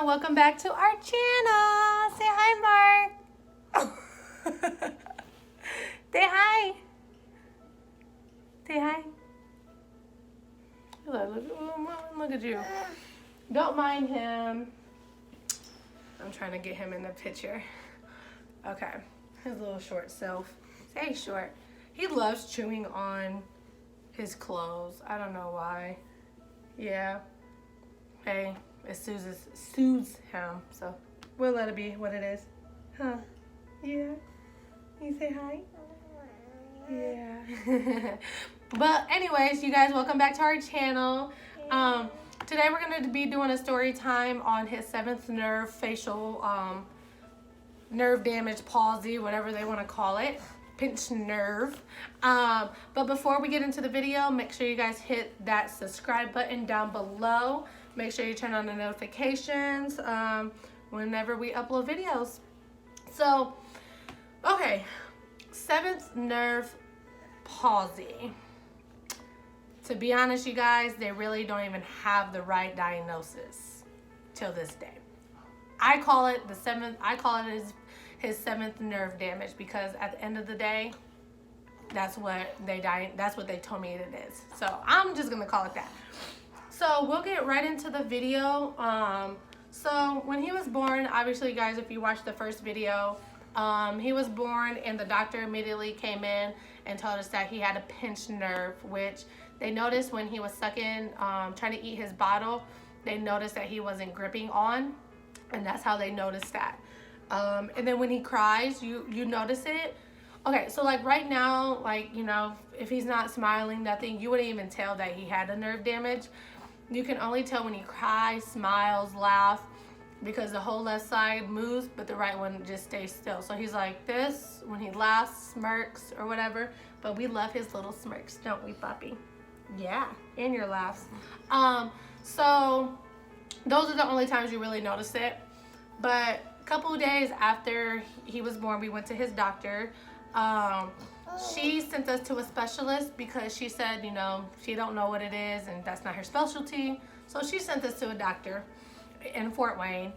welcome back to our channel. Say hi, Mark. Say hi. Say hi. Look at you. Don't mind him. I'm trying to get him in the picture. Okay, his little short self. Say short. He loves chewing on his clothes. I don't know why. Yeah. Hey, it soothes him. So we'll let it be what it is. Huh? Yeah. You say hi? Yeah. But anyways, you guys, welcome back to our channel. Today we're going to be doing a story time on his seventh nerve facial nerve damage, palsy, whatever they want to call it. Pinched nerve. But before we get into the video, make sure you guys hit that subscribe button down below. Make sure you turn on the notifications whenever we upload videos. So, okay, seventh nerve palsy. To be honest, you guys, they really don't even have the right diagnosis till this day. I call it his seventh nerve damage because at the end of the day, that's what they told me it is. So I'm just gonna call it that. So we'll get right into the video. So when he was born, obviously, guys, if you watched the first video, he was born and the doctor immediately came in and told us that he had a pinched nerve, which they noticed when he was sucking, trying to eat his bottle. They noticed that he wasn't gripping on, and that's how they noticed that. And then when he cries, you notice it. Okay, so like right now, like, you know, if he's not smiling, nothing, you wouldn't even tell that he had a nerve damage. You can only tell when he cries, smiles, laughs, because the whole left side moves, but the right one just stays still. So he's like this when he laughs, smirks, or whatever. But we love his little smirks, don't we, puppy? Yeah, and your laughs. So those are the only times you really notice it. But a couple of days after he was born, we went to his doctor. She sent us to a specialist because she said, you know, she don't know what it is and that's not her specialty. So she sent us to a doctor in Fort Wayne.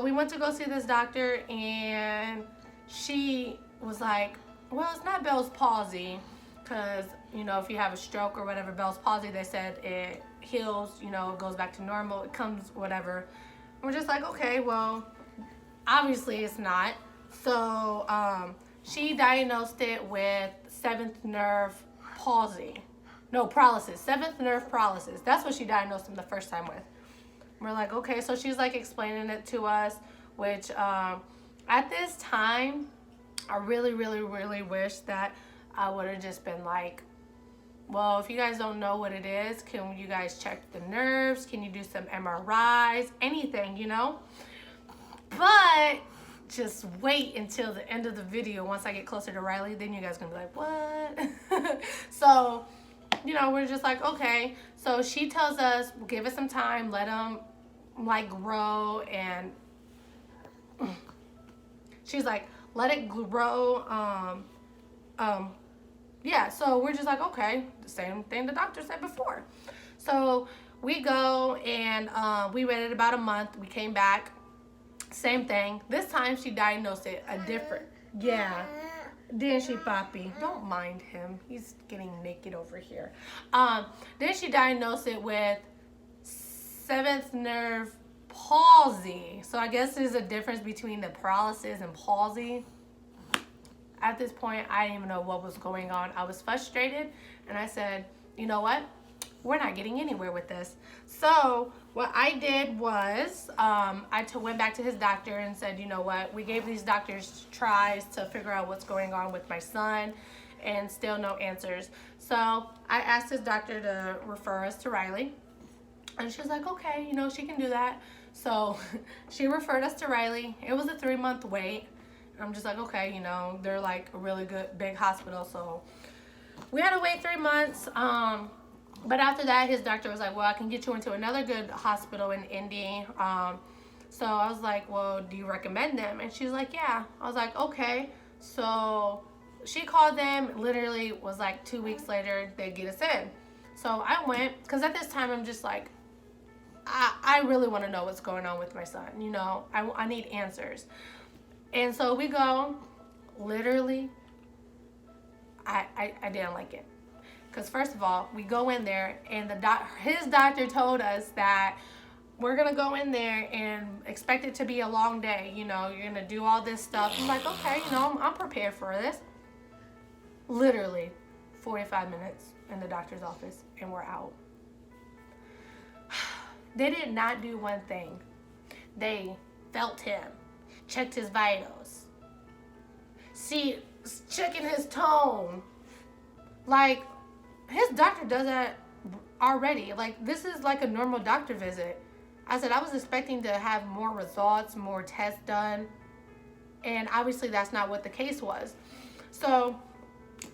We went to go see this doctor and she was like, well, it's not Bell's palsy because, you know, if you have a stroke or whatever, Bell's palsy, they said it heals, you know, it goes back to normal, it comes, whatever. And we're just like, okay, well, obviously it's not. So she diagnosed it with seventh nerve palsy. No, paralysis. Seventh nerve paralysis. That's what she diagnosed him the first time with. We're like, okay. So she's like explaining it to us, which at this time, I really, really, really wish that I would have just been like, well, if you guys don't know what it is, can you guys check the nerves? Can you do some MRIs? Anything, you know? But just wait until the end of the video. Once I get closer to Riley, then you guys gonna be like, what? So, you know, we're just like, okay. So she tells us, we'll give it some time, let him like grow, and she's like, let it grow. Yeah, so we're just like, okay, the same thing the doctor said before. So we go and we waited about a month. We came back. Same thing. This time she diagnosed it a different. Yeah. Didn't she, Poppy? Don't mind him. He's getting naked over here. Then she diagnosed it with seventh nerve palsy. So I guess there's a difference between the paralysis and palsy. At this point, I didn't even know what was going on. I was frustrated, and I said, you know what? We're not getting anywhere with this. So what I did was I went back to his doctor and said, you know what? We gave these doctors tries to figure out what's going on with my son, and still no answers. So I asked his doctor to refer us to Riley, and she was like, okay, you know, she can do that. So she referred us to Riley. It was a 3-month wait. I'm just like, okay, you know, they're like a really good big hospital. So we had to wait 3 months. But after that, his doctor was like, well, I can get you into another good hospital in Indy. So I was like, well, do you recommend them? And she's like, yeah. I was like, okay. So she called them, literally was like 2 weeks later, they'd get us in. So I went, because at this time, I'm just like, I really want to know what's going on with my son. You know, I need answers. And so we go, literally, I didn't like it. Because first of all, we go in there and his doctor told us that we're going to go in there and expect it to be a long day. You know, you're going to do all this stuff. I'm like, okay, you know, I'm prepared for this. Literally 45 minutes in the doctor's office and we're out. They did not do one thing. They felt him, checked his vitals, checking his tone. Like, his doctor does that already. Like, this is like a normal doctor visit. I said I was expecting to have more results, more tests done, and obviously that's not what the case was. So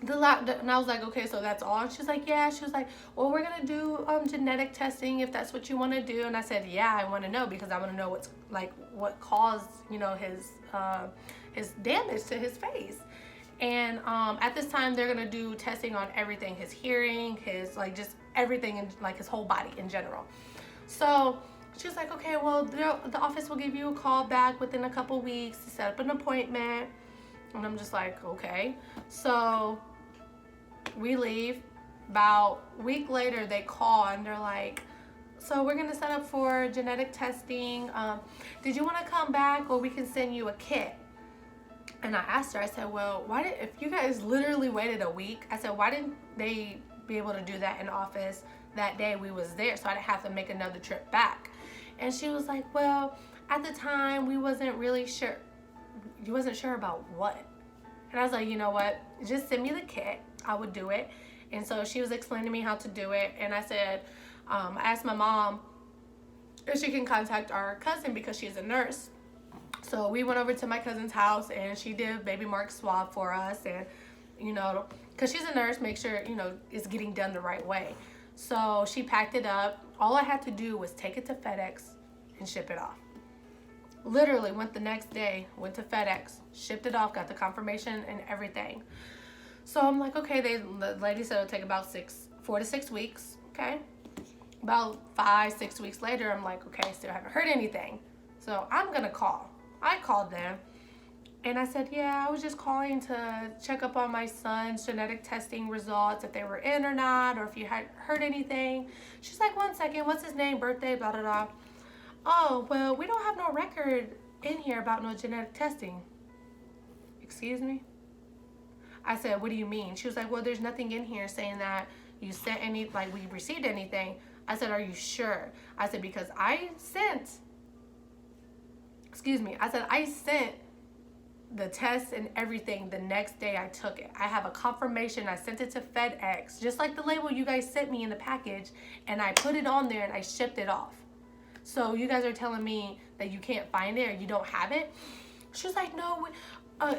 and I was like, okay, so that's all? And she's like, yeah. She was like, well, we're gonna do genetic testing if that's what you want to do. And I said, yeah, I want to know, because I want to know what caused, you know, his damage to his face. And at this time, they're gonna do testing on everything: his hearing, his just everything, and like his whole body in general. So she was like, okay, well, the office will give you a call back within a couple weeks to set up an appointment. And I'm just like, okay. So we leave. About a week later, they call and they're like, so we're gonna set up for genetic testing. Did you want to come back, or we can send you a kit? And I asked her, I said, well, if you guys literally waited a week, I said, why didn't they be able to do that in office that day we was there, so I didn't have to make another trip back? And she was like, well, at the time we wasn't really sure. You wasn't sure about what? And I was like, you know what? Just send me the kit. I would do it. And so she was explaining to me how to do it. And I said, I asked my mom if she can contact our cousin because she's a nurse. So we went over to my cousin's house and she did baby Mark swab for us. And, you know, because she's a nurse, make sure, you know, it's getting done the right way. So she packed it up. All I had to do was take it to FedEx and ship it off. Literally went the next day, went to FedEx, shipped it off, got the confirmation and everything. So I'm like, okay, the lady said it'll take about 4 to 6 weeks. Okay. About 5-6 weeks later, I'm like, okay, still haven't heard anything. So I'm going to call. I called them and I said, yeah, I was just calling to check up on my son's genetic testing results, if they were in or not, or if you had heard anything. She's like, 1 second, what's his name, birthday, blah, blah, blah. Oh, well, we don't have no record in here about no genetic testing. Excuse me? I said, what do you mean? She was like, well, there's nothing in here saying that you sent we received anything. I said, are you sure? I said, because I sent the test and everything the next day I took it. I have a confirmation. I sent it to FedEx, just like the label you guys sent me in the package, and I put it on there and I shipped it off. So you guys are telling me that you can't find it or you don't have it? She was like, no,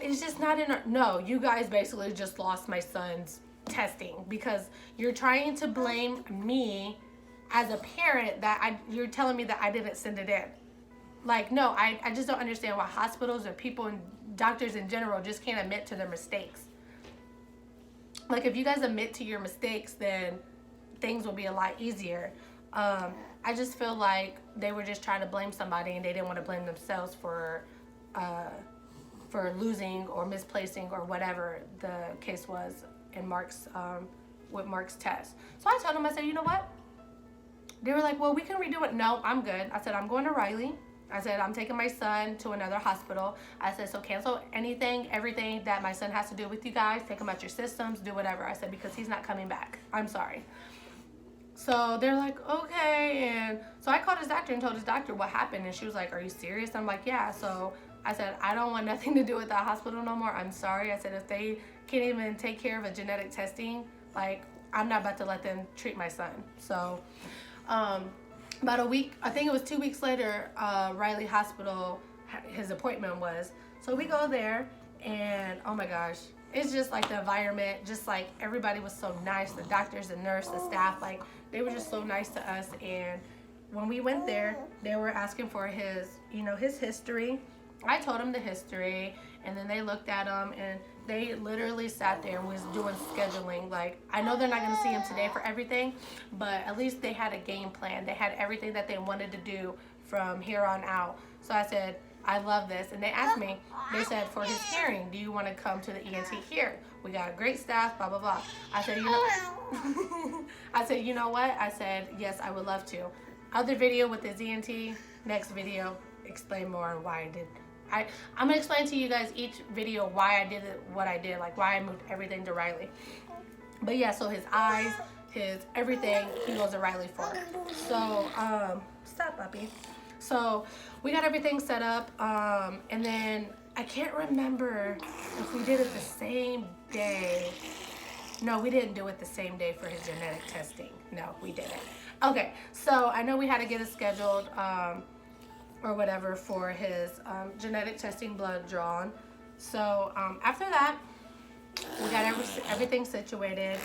it's just not in our... No, you guys basically just lost my son's testing because you're trying to blame me as a parent that you're telling me that I didn't send it in. Like, no, I just don't understand why hospitals or people and doctors in general just can't admit to their mistakes. Like, if you guys admit to your mistakes, then things will be a lot easier. I just feel like they were just trying to blame somebody and they didn't want to blame themselves for losing or misplacing or whatever the case was in with Mark's test. So I told them, I said, you know what? They were like, well, we can redo it. No, I'm good. I said, I'm going to Riley. I said, I'm taking my son to another hospital. I said, so cancel everything that my son has to do with you guys. Take him out your systems, do whatever. I said, because he's not coming back. I'm sorry. So they're like, okay. And so I called his doctor and told his doctor what happened. And she was like, are you serious? I'm like, yeah. So I said, I don't want nothing to do with that hospital no more. I'm sorry. I said, if they can't even take care of a genetic testing, like, I'm not about to let them treat my son. So about a week, I think it was 2 weeks later, Riley Hospital, his appointment was. So we go there and oh my gosh, it's just like the environment, just like everybody was so nice. The doctors, the nurse, the staff, like they were just so nice to us. And when we went there, they were asking for his history. I told them the history, and then they looked at him and they literally sat there and was doing scheduling. Like, I know they're not going to see him today for everything, but at least they had a game plan. They had everything that they wanted to do from here on out. So I said, I love this. And they asked me, they said, for his hearing, do you want to come to the ENT here? We got great staff, blah, blah, blah. I said, you know what? I said, yes, I would love to. Other video with his ENT, next video, explain more on why I did. I'm going to explain to you guys each video why I did it, what I did, like why I moved everything to Riley. But yeah, so his eyes, his everything, he goes to Riley for. So, stop, puppy. So we got everything set up, and then I can't remember if we did it the same day. No, we didn't do it the same day for his genetic testing. No, we didn't. Okay, so I know we had to get it scheduled, or whatever, for his genetic testing, blood drawn. So after that, we got everything situated.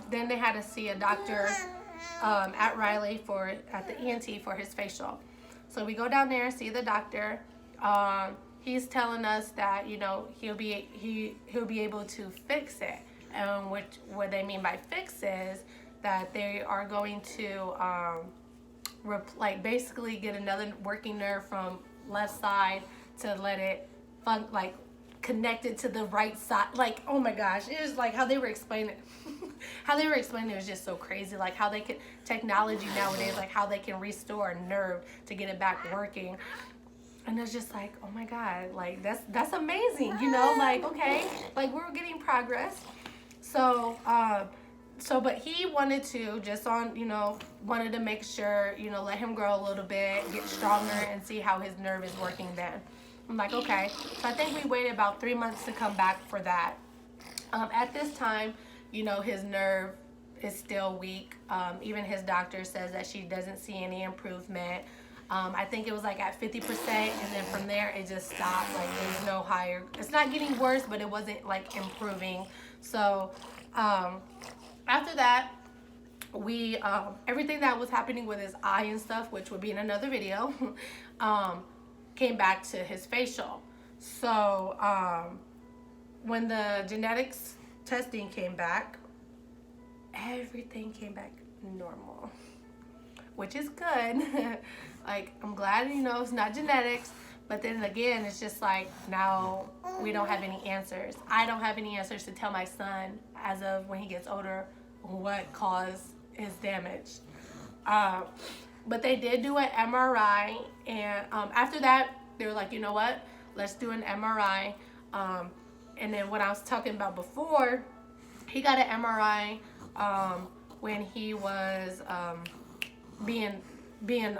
Then they had to see a doctor at Riley at the ENT for his facial. So we go down there and see the doctor. He's telling us that, you know, he'll be able to fix it. What they mean by fix is that they are going to like basically get another working nerve from left side to let it like connected to the right side. Like, oh my gosh, it was like how they were explaining it was just so crazy. Like how they can, technology nowadays, like how they can restore a nerve to get it back working. And it's just like, oh my God, like that's amazing, you know, like, okay, like we're getting progress. So but he wanted to wanted to make sure, you know, let him grow a little bit, get stronger, and see how his nerve is working then. I'm like, okay. So I think we waited about 3 months to come back for that. At this time, you know, his nerve is still weak. Even his doctor says that she doesn't see any improvement. I think it was like at 50%, and then from there it just stopped. Like there's no higher. It's not getting worse, but it wasn't like improving. So after that, we everything that was happening with his eye and stuff, which would be in another video, came back to his facial. So when the genetics testing came back, everything came back normal, which is good. Like, I'm glad, you know, it's not genetics, but then again, it's just like, now we don't have any answers. I don't have any answers to tell my son, as of when he gets older, what caused his damage. But they did do an MRI, and after that, they were like, you know what, let's do an MRI. And then what I was talking about before, he got an MRI when he was being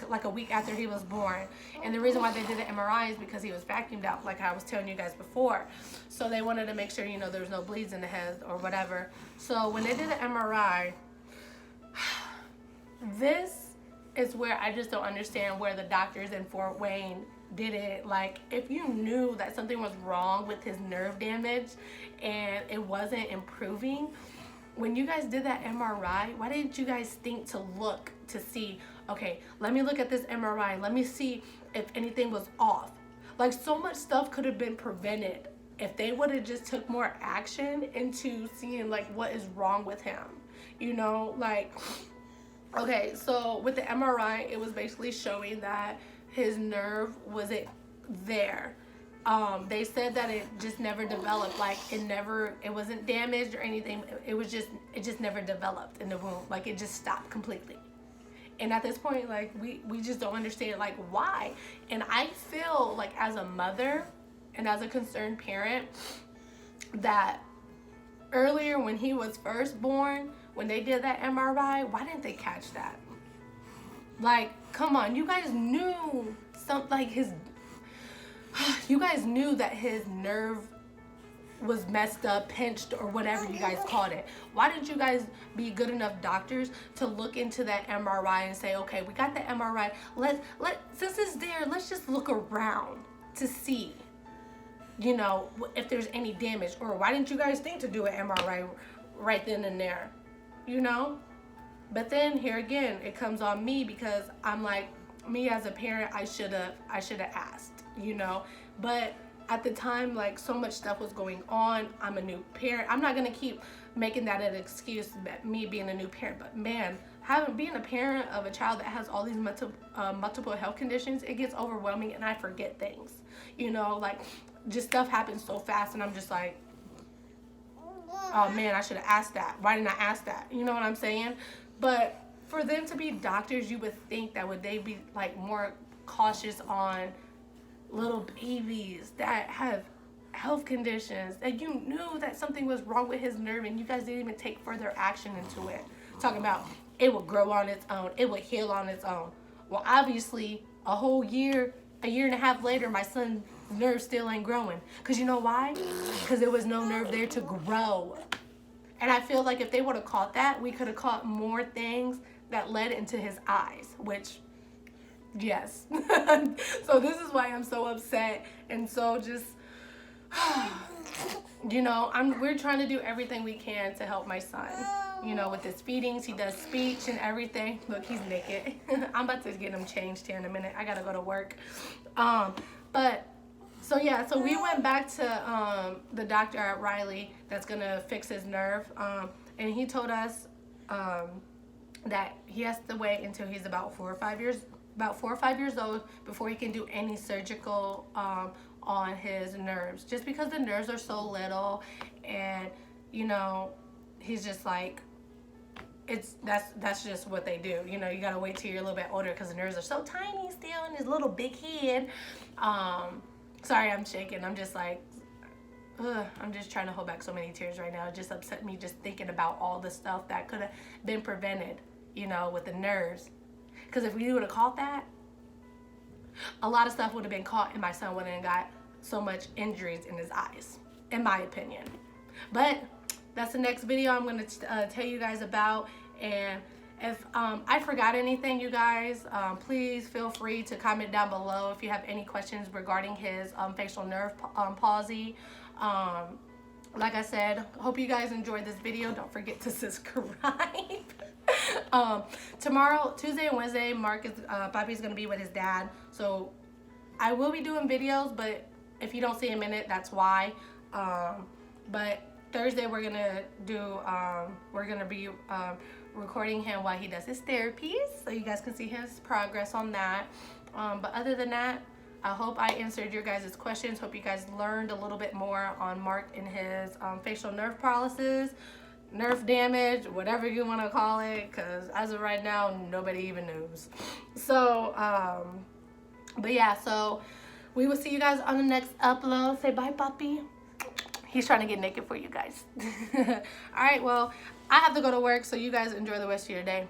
like a week after he was born. And the reason why they did the MRI is because he was vacuumed out, like I was telling you guys before. So they wanted to make sure, you know, there was no bleeds in the head or whatever. So when they did the MRI, this is where I just don't understand where the doctors in Fort Wayne did it. Like, if you knew that something was wrong with his nerve damage and it wasn't improving, when you guys did that MRI, why didn't you guys think to look to see, okay, let me look at this MRI, let me see if anything was off? Like, so much stuff could have been prevented if they would have just took more action into seeing like what is wrong with him, you know? Like, okay, so with the MRI, it was basically showing that his nerve wasn't there. They said that it just never developed. Like, it wasn't damaged or anything. It just never developed in the womb. Like, it just stopped completely. And at this point, like, we just don't understand, like, why. And I feel like, as a mother and as a concerned parent, that earlier when he was first born, when they did that MRI, why didn't they catch that? Like, come on, you guys knew you guys knew that his nerve was messed up, pinched, or whatever you guys called it. Why didn't you guys be good enough doctors to look into that MRI and say, okay, we got the MRI, since it's there, let's just look around to see, you know, if there's any damage? Or why didn't you guys think to do an MRI right then and there, you know? But then here again, it comes on me, because I'm like, me as a parent, I should have asked, you know. But at the time, like, so much stuff was going on. I'm a new parent. I'm not gonna keep making that an excuse, me being a new parent, but man, being a parent of a child that has all these multiple health conditions, it gets overwhelming, and I forget things. You know, like, just stuff happens so fast, and I'm just like, oh man, I should have asked that. Why didn't I ask that? You know what I'm saying? But for them to be doctors, you would think that they be like more cautious on little babies that have health conditions, that you knew that something was wrong with his nerve, and you guys didn't even take further action into it. Talking about it will grow on its own, it will heal on its own. Well, obviously, a year and a half later, my son's nerve still ain't growing. Because you know why? Because there was no nerve there to grow. And I feel like if they would have caught that, we could have caught more things that led into his eyes, which, yes. So this is why I'm so upset and so just, you know, we're trying to do everything we can to help my son. You know, with his feedings, he does speech and everything. Look, he's naked. I'm about to get him changed here in a minute. I gotta go to work. But so yeah, so we went back to the doctor at Riley that's gonna fix his nerve, and he told us that he has to wait until he's about 4 or 5 years old before he can do any surgical on his nerves, just because the nerves are so little, and you know, he's just like, that's just what they do. You know, you gotta wait till you're a little bit older because the nerves are so tiny still in his little big head. Sorry, I'm shaking. I'm just like, I'm just trying to hold back so many tears right now. It just upset me just thinking about all the stuff that could have been prevented, you know, with the nerves. Because if we would have caught that, a lot of stuff would have been caught, and my son wouldn't have got so much injuries in his eyes, in my opinion. But that's the next video I'm going to tell you guys about. And if I forgot anything, you guys, please feel free to comment down below if you have any questions regarding his facial nerve palsy. Like I said, hope you guys enjoyed this video. Don't forget to subscribe. Tomorrow, Tuesday and Wednesday, Papi's going to be with his dad. So I will be doing videos, but if you don't see him in it, that's why. But Thursday we're gonna be recording him while he does his therapies, so you guys can see his progress on that. But other than that, I hope I answered your guys' questions. Hope you guys learned a little bit more on Mark and his facial nerve paralysis, nerve damage, whatever you want to call it, because as of right now, nobody even knows. So, but yeah, so we will see you guys on the next upload. Say bye, Papi. He's trying to get naked for you guys. All right, well, I have to go to work, so you guys enjoy the rest of your day.